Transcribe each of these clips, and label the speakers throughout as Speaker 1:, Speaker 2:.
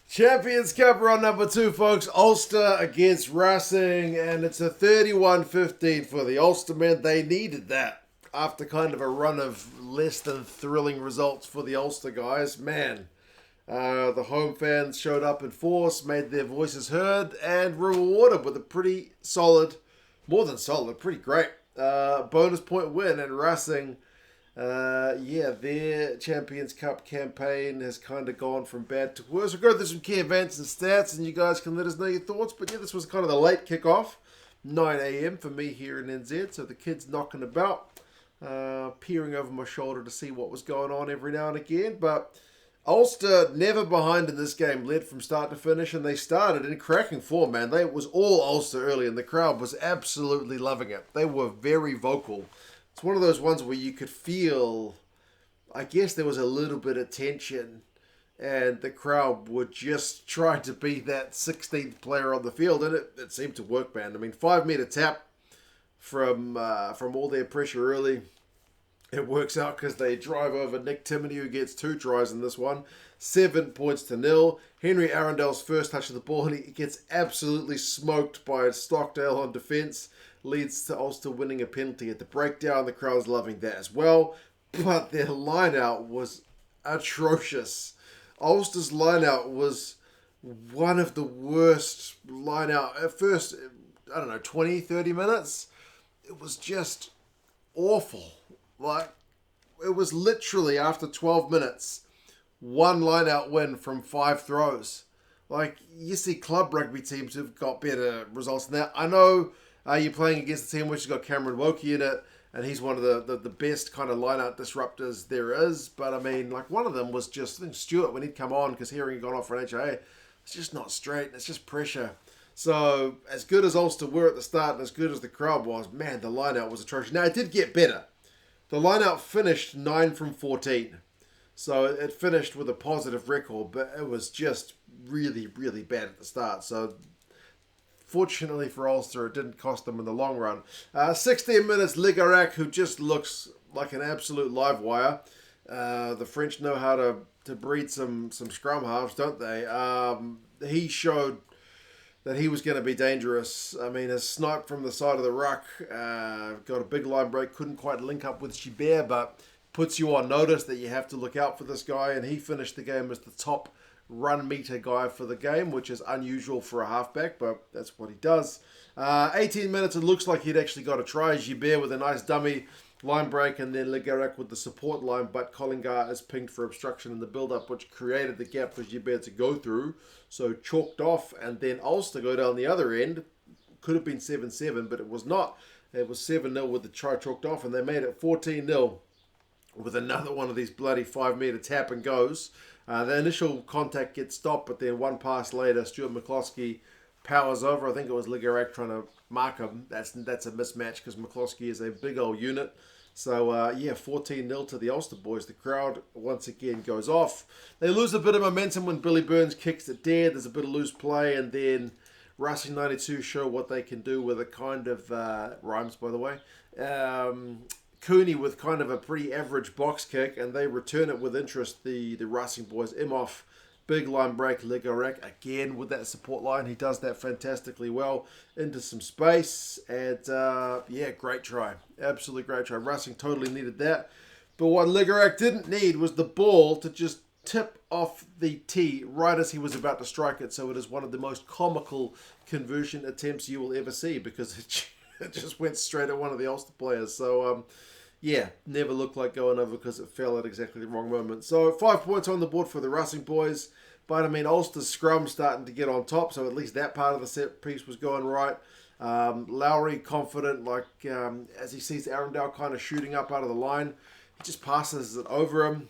Speaker 1: Champions Cup round number 2, folks. Ulster against Racing, and it's a 31-15 for the Ulster men. They needed that after kind of a run of less than thrilling results for the Ulster guys. Man, the home fans showed up in force, made their voices heard, and were rewarded with a pretty solid, more than solid, pretty great bonus point win. And Racing, their Champions Cup campaign has kind of gone from bad to worse. We'll go through some key events and stats, and you guys can let us know your thoughts. But yeah, this was kind of the late kickoff, 9 a.m. for me here in NZ. So the kids knocking about, peering over my shoulder to see what was going on every now and again. But Ulster never behind in this game, led from start to finish, and they started in cracking form, man. It was all Ulster early, and the crowd was absolutely loving it. They were very vocal. It's one of those ones where you could feel, I guess there was a little bit of tension, and the crowd would just try to be that 16th player on the field, and it seemed to work, man. I mean, 5 meter tap from all their pressure early. It works out because they drive over Nick Timoney, who gets 2 tries in this one. 7 points to 0. Henry Arundel's first touch of the ball, and he gets absolutely smoked by Stockdale on defence. Leads to Ulster winning a penalty at the breakdown. The crowd's loving that as well. But their line-out was atrocious. Ulster's line-out was one of the worst line-out. At first, 20, 30 minutes. It was just awful. Like, it was literally after 12 minutes, one line-out win from 5 throws. Like, you see club rugby teams who've got better results than that. I know you're playing against a team which has got Cameron Woki in it, and he's one of the best kind of line-out disruptors there is. But, I mean, like, one of them was just, I think Stewart, when he'd come on, because Herring had gone off for an HIA, it's just not straight, it's just pressure. So, as good as Ulster were at the start, and as good as the crowd was, man, the line-out was atrocious. Now, it did get better. The line-out finished 9 from 14. So it finished with a positive record, but it was just really, really bad at the start. So fortunately for Ulster, it didn't cost them in the long run. 16 minutes, Ligarak, who just looks like an absolute live wire. The French know how to breed some scrum halves, don't they? He showed that he was going to be dangerous. I mean, his snipe from the side of the ruck, got a big line break, couldn't quite link up with Gibert, but puts you on notice that you have to look out for this guy, and he finished the game as the top run meter guy for the game, which is unusual for a halfback, but that's what he does. 18 minutes, it looks like he'd actually got a try. Gibert with a nice dummy line break, and then Ligarak with the support line, but Collingar is pinged for obstruction in the build-up, which created the gap for Gibert to go through. So chalked off, and then Ulster go down the other end. Could have been 7-7, but it was not. It was 7-0 with the try chalked off, and they made it 14-0 with another one of these bloody 5-meter tap and goes. The initial contact gets stopped, but then one pass later, Stuart McCloskey powers over. I think it was Ligarak trying to mark him. That's a mismatch because McCloskey is a big old unit. So, 14-0 to the Ulster boys. The crowd once again goes off. They lose a bit of momentum when Billy Burns kicks it dead. There's a bit of loose play, and then Racing 92 show what they can do with a kind of, rhymes by the way, Cooney with kind of a pretty average box kick, and they return it with interest, the Racing boys. Imhoff, big line break, Ligarak again with that support line. He does that fantastically well into some space, and great try. Absolutely great try. Racing totally needed that. But what Ligarak didn't need was the ball to just tip off the tee right as he was about to strike it. So it is one of the most comical conversion attempts you will ever see, because it just went straight at one of the Ulster players. So, never looked like going over because it fell at exactly the wrong moment. So 5 points on the board for the Racing boys. But, I mean, Ulster's scrum starting to get on top, so at least that part of the set piece was going right. Lowry confident, as he sees Arundel kind of shooting up out of the line, he just passes it over him.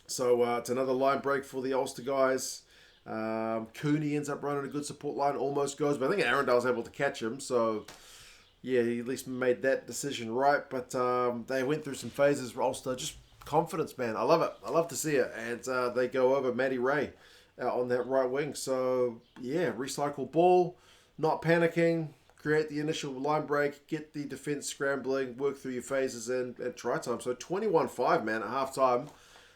Speaker 1: So it's another line break for the Ulster guys. Cooney ends up running a good support line, almost goes, but I think Arundel's able to catch him, so yeah, he at least made that decision right. But they went through some phases for Ulster. Just confidence, man. I love it. I love to see it. And they go over Matty Ray on that right wing. So, recycle ball, not panicking, create the initial line break, get the defence scrambling, work through your phases and try time. So 21-5, man, at half time.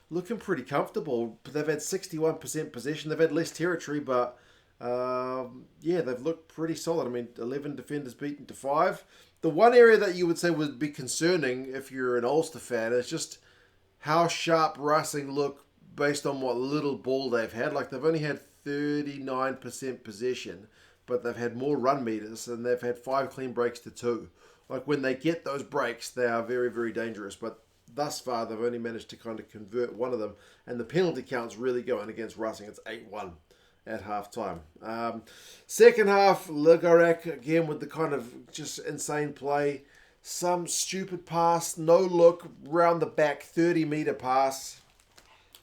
Speaker 1: looking pretty comfortable. They've had 61% possession. They've had less territory, but yeah, they've looked pretty solid. I mean, 11 defenders beaten to 5. The one area that you would say would be concerning if you're an Ulster fan is just how sharp Racing look based on what little ball they've had. Like, they've only had 39% possession, but they've had more run meters and they've had 5 clean breaks to 2. Like, when they get those breaks, they are very, very dangerous. But thus far, they've only managed to kind of convert one of them. And the penalty count's really going against Racing. It's 8-1 at half-time. Second half, Ligarak, again, with the kind of just insane play. Some stupid pass, no look, round the back, 30-metre pass.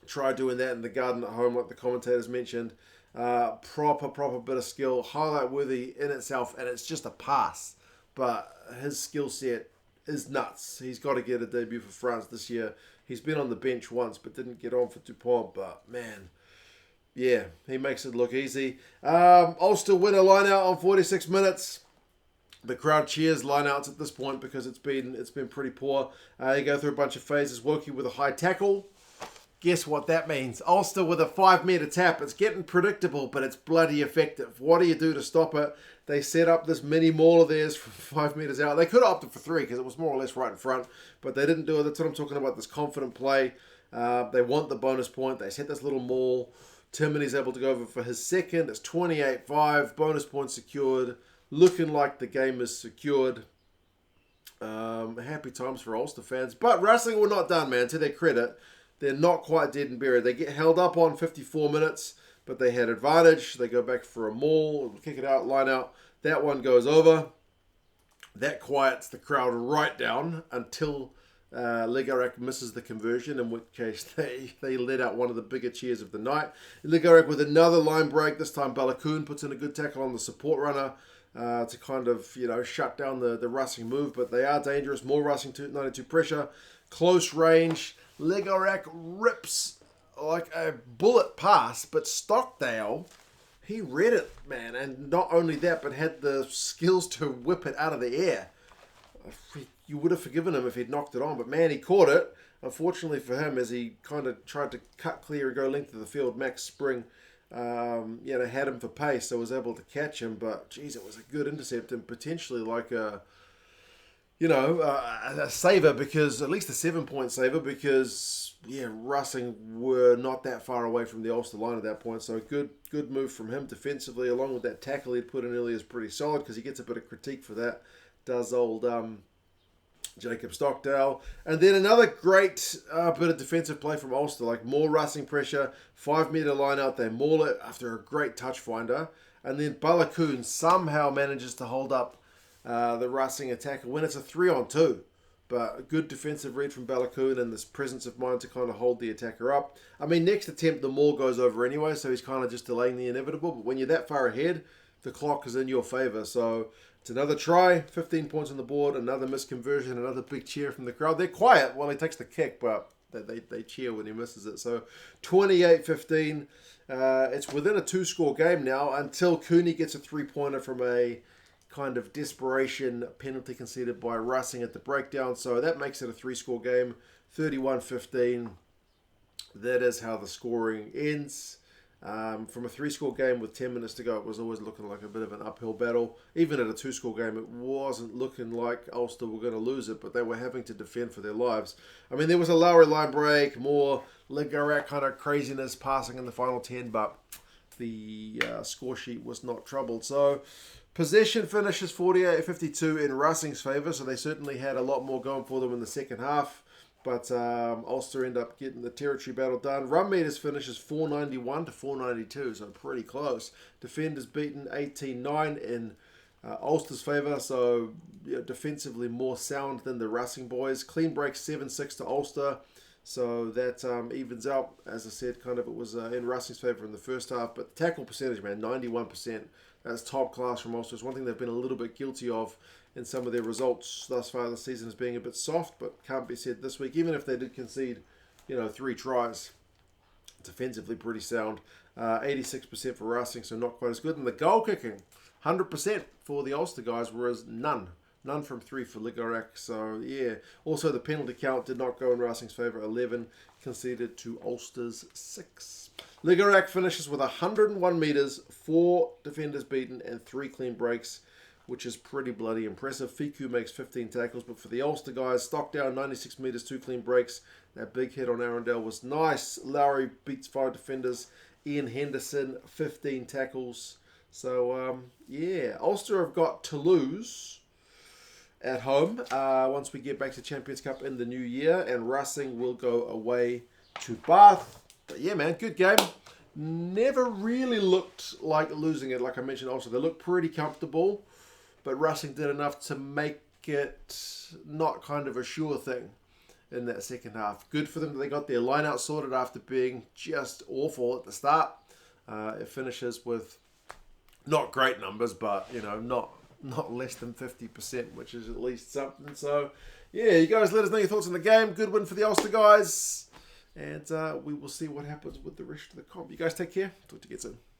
Speaker 1: Try doing that in the garden at home, like the commentators mentioned. Proper bit of skill, highlight worthy in itself, and it's just a pass. But his skill set is nuts. He's got to get a debut for France this year. He's been on the bench once, but didn't get on for Dupont. But man, yeah, he makes it look easy. Ulster win a line out on 46 minutes. The crowd cheers lineouts at this point because it's been pretty poor. They go through a bunch of phases. Woki with a high tackle. Guess what that means? Ulster with a 5-metre tap. It's getting predictable, but it's bloody effective. What do you do to stop it? They set up this mini maul of theirs from 5 metres out. They could have opted for 3 because it was more or less right in front, but they didn't do it. That's what I'm talking about, this confident play. They want the bonus point. They set this little maul. Timony's able to go over for his second. It's 28-5. Bonus point secured. Looking like the game is secured. Happy times for Ulster fans. But Racing were not done, man. To their credit, they're not quite dead and buried. They get held up on 54 minutes, but they had advantage. They go back for a maul, kick it out, line out. That one goes over. That quiets the crowd right down until Ligarak misses the conversion, in which case they let out one of the bigger cheers of the night. Ligarak with another line break. This time Balakoon puts in a good tackle on the support runner to kind of, shut down the Racing move, but they are dangerous. More Racing 92 pressure. Close range. Ligarak rips like a bullet pass, but Stockdale, he read it, man. And not only that, but had the skills to whip it out of the air. You would have forgiven him if he'd knocked it on, but man, he caught it. Unfortunately for him, as he kind of tried to cut clear and go length of the field, Max Spring, had him for pace, so was able to catch him. But geez, it was a good intercept and potentially like a saver, because at least a 7-point saver, because Racing were not that far away from the Ulster line at that point. So good move from him defensively, along with that tackle he'd put in earlier is pretty solid, because he gets a bit of critique for that. Does old Jacob Stockdale. And then another great bit of defensive play from Ulster, like more Racing pressure, 5-metre line out, they maul it after a great touch finder, and then Balakoon somehow manages to hold up the Racing attacker when it's a 3-on-2. But a good defensive read from Balakoon and this presence of mind to kind of hold the attacker up. I mean, next attempt, the maul goes over anyway, so he's kind of just delaying the inevitable. But when you're that far ahead, the clock is in your favour. So it's another try, 15 points on the board, another misconversion, another big cheer from the crowd. They're quiet while he takes the kick, but they cheer when he misses it. So 28-15. It's within a 2-score game now until Cooney gets a 3-pointer from a kind of desperation penalty conceded by Racing at the breakdown. So that makes it a 3-score game, 31-15. That is how the scoring ends. From a 3-score game with 10 minutes to go, it was always looking like a bit of an uphill battle. Even at a 2-score game, it wasn't looking like Ulster were going to lose it, but they were having to defend for their lives. I mean, there was a Lowry line break, more Ligarak kind of craziness passing in the final 10, but the score sheet was not troubled. So possession finishes 48-52 in Racing's favour, so they certainly had a lot more going for them in the second half. But Ulster end up getting the territory battle done. Run meters finishes 491 to 492, so pretty close. Defenders beaten 18-9 in Ulster's favour, so defensively more sound than the Racing boys. Clean break 7-6 to Ulster, so that evens out. As I said, kind of it was in Racing's favour in the first half, but the tackle percentage, man, 91%. That's top class from Ulster. It's one thing they've been a little bit guilty of in some of their results thus far this season as being a bit soft, but can't be said this week. Even if they did concede, 3 tries, defensively pretty sound. 86% for Racing, so not quite as good. And the goal kicking, 100% for the Ulster guys, whereas none None from 3 for Ligarak. So, yeah. Also, the penalty count did not go in Racing's favour. 11 conceded to Ulster's 6. Ligarak finishes with 101 metres, 4 defenders beaten, and 3 clean breaks, which is pretty bloody impressive. Fiku makes 15 tackles, but for the Ulster guys, Stockdown, 96 metres, 2 clean breaks. That big hit on Arundel was nice. Lowry beats 5 defenders. Ian Henderson, 15 tackles. So, yeah, Ulster have got Toulouse at home once we get back to Champions Cup in the new year, and Racing will go away to Bath. But yeah, man, good game. Never really looked like losing it, like I mentioned. Also, they looked pretty comfortable, but Racing did enough to make it not kind of a sure thing in that second half. Good for them that they got their line out sorted after being just awful at the start. It finishes with not great numbers, but you know, not less than 50%, which is at least something. So, yeah, you guys let us know your thoughts on the game. Good win for the Ulster guys. And we will see what happens with the rest of the comp. You guys take care. Talk to you again soon.